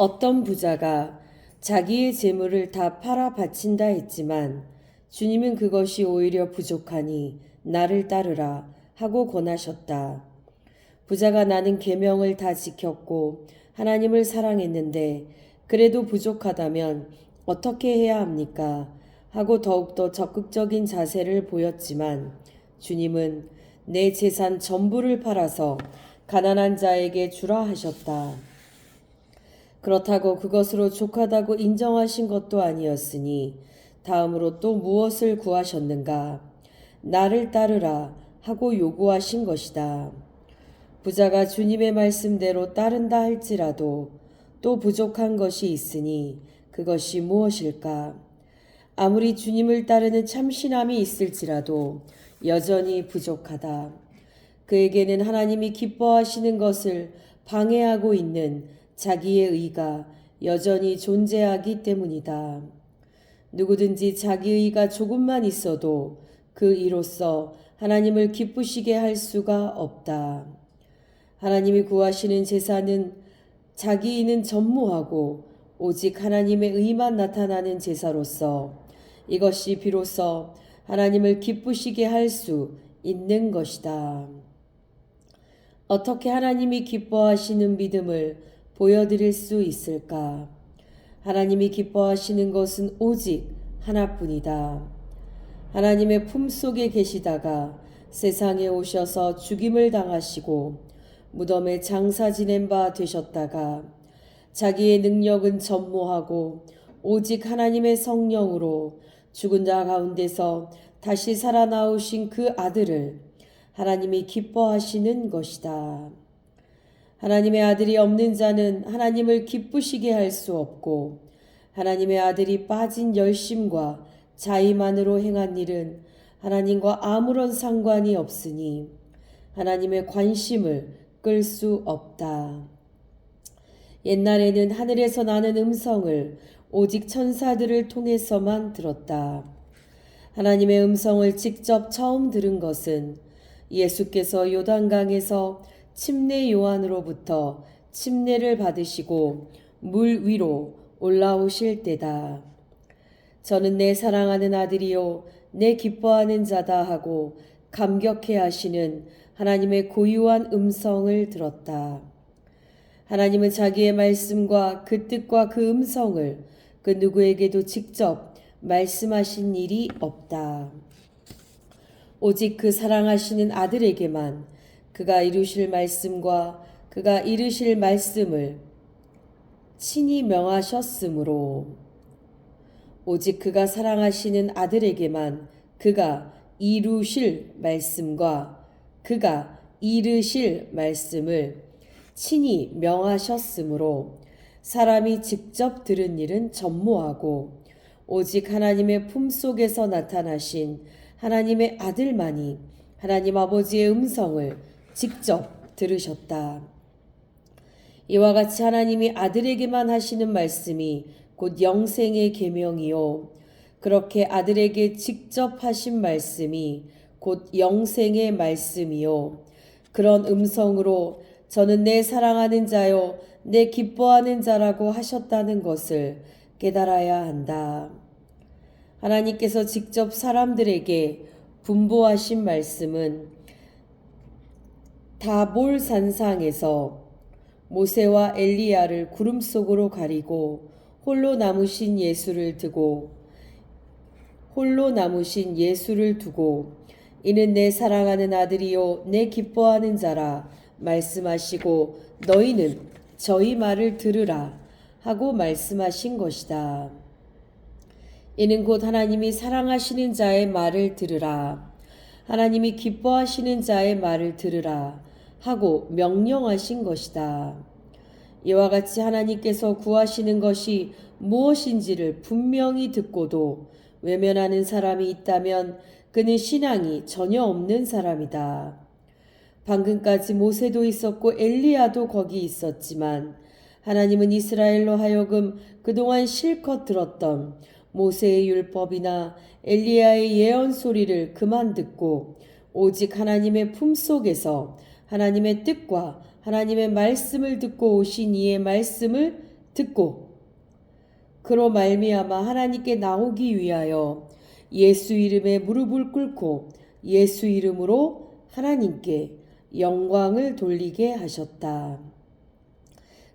어떤 부자가 자기의 재물을 다 팔아 바친다 했지만 주님은 그것이 오히려 부족하니 나를 따르라 하고 권하셨다. 부자가 나는 계명을 다 지켰고 하나님을 사랑했는데 그래도 부족하다면 어떻게 해야 합니까? 하고 더욱더 적극적인 자세를 보였지만 주님은 내 재산 전부를 팔아서 가난한 자에게 주라 하셨다. 그렇다고 그것으로 족하다고 인정하신 것도 아니었으니 다음으로 또 무엇을 구하셨는가? 나를 따르라 하고 요구하신 것이다. 부자가 주님의 말씀대로 따른다 할지라도 또 부족한 것이 있으니 그것이 무엇일까? 아무리 주님을 따르는 참신함이 있을지라도 여전히 부족하다. 그에게는 하나님이 기뻐하시는 것을 방해하고 있는 자기의 의가 여전히 존재하기 때문이다. 누구든지 자기 의가 조금만 있어도 그 의로써 하나님을 기쁘시게 할 수가 없다. 하나님이 구하시는 제사는 자기 의는 전무하고 오직 하나님의 의만 나타나는 제사로서 이것이 비로소 하나님을 기쁘시게 할 수 있는 것이다. 어떻게 하나님이 기뻐하시는 믿음을 보여드릴 수 있을까? 하나님이 기뻐하시는 것은 오직 하나뿐이다. 하나님의 품속에 계시다가 세상에 오셔서 죽임을 당하시고 무덤에 장사 지낸 바 되셨다가 자기의 능력은 전무하고 오직 하나님의 성령으로 죽은 자 가운데서 다시 살아나오신 그 아들을 하나님이 기뻐하시는 것이다. 하나님의 아들이 없는 자는 하나님을 기쁘시게 할 수 없고 하나님의 아들이 빠진 열심과 자의만으로 행한 일은 하나님과 아무런 상관이 없으니 하나님의 관심을 끌 수 없다. 옛날에는 하늘에서 나는 음성을 오직 천사들을 통해서만 들었다. 하나님의 음성을 직접 처음 들은 것은 예수께서 요단강에서 침례 요한으로부터 침례를 받으시고 물 위로 올라오실 때다. 저는 내 사랑하는 아들이요 내 기뻐하는 자다 하고 감격해 하시는 하나님의 고유한 음성을 들었다. 하나님은 자기의 말씀과 그 뜻과 그 음성을 그 누구에게도 직접 말씀하신 일이 없다. 오직 그 사랑하시는 아들에게만 그가 이루실 말씀과 그가 이루실 말씀을 친히 명하셨으므로 오직 그가 사랑하시는 아들에게만 그가 이루실 말씀과 그가 이르실 말씀을 친히 명하셨으므로 사람이 직접 들은 일은 전무하고 오직 하나님의 품속에서 나타나신 하나님의 아들만이 하나님 아버지의 음성을 직접 들으셨다. 이와 같이 하나님이 아들에게만 하시는 말씀이 곧 영생의 계명이요 그렇게 아들에게 직접 하신 말씀이 곧 영생의 말씀이요 그런 음성으로 저는 내 사랑하는 자요 내 기뻐하는 자라고 하셨다는 것을 깨달아야 한다. 하나님께서 직접 사람들에게 분보하신 말씀은 다볼 산상에서 모세와 엘리야를 구름 속으로 가리고 홀로 남으신 예수를 두고 이는 내 사랑하는 아들이요 내 기뻐하는 자라 말씀하시고 너희는 저희 말을 들으라 하고 말씀하신 것이다. 이는 곧 하나님이 사랑하시는 자의 말을 들으라, 하나님이 기뻐하시는 자의 말을 들으라 하고 명령하신 것이다. 이와 같이 하나님께서 구하시는 것이 무엇인지를 분명히 듣고도 외면하는 사람이 있다면 그는 신앙이 전혀 없는 사람이다. 방금까지 모세도 있었고 엘리야도 거기 있었지만 하나님은 이스라엘로 하여금 그동안 실컷 들었던 모세의 율법이나 엘리야의 예언 소리를 그만 듣고 오직 하나님의 품속에서 하나님의 뜻과 하나님의 말씀을 듣고 오신 이의 말씀을 듣고 그로 말미암아 하나님께 나오기 위하여 예수 이름에 무릎을 꿇고 예수 이름으로 하나님께 영광을 돌리게 하셨다.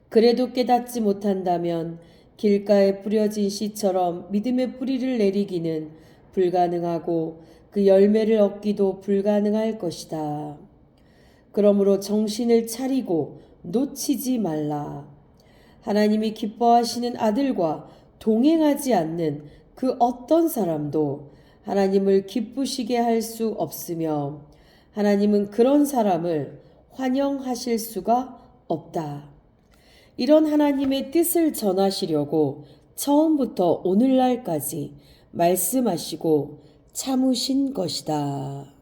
그래도 깨닫지 못한다면 길가에 뿌려진 씨처럼 믿음의 뿌리를 내리기는 불가능하고 그 열매를 얻기도 불가능할 것이다. 그러므로 정신을 차리고 놓치지 말라. 하나님이 기뻐하시는 아들과 동행하지 않는 그 어떤 사람도 하나님을 기쁘시게 할 수 없으며 하나님은 그런 사람을 환영하실 수가 없다. 이런 하나님의 뜻을 전하시려고 처음부터 오늘날까지 말씀하시고 참으신 것이다.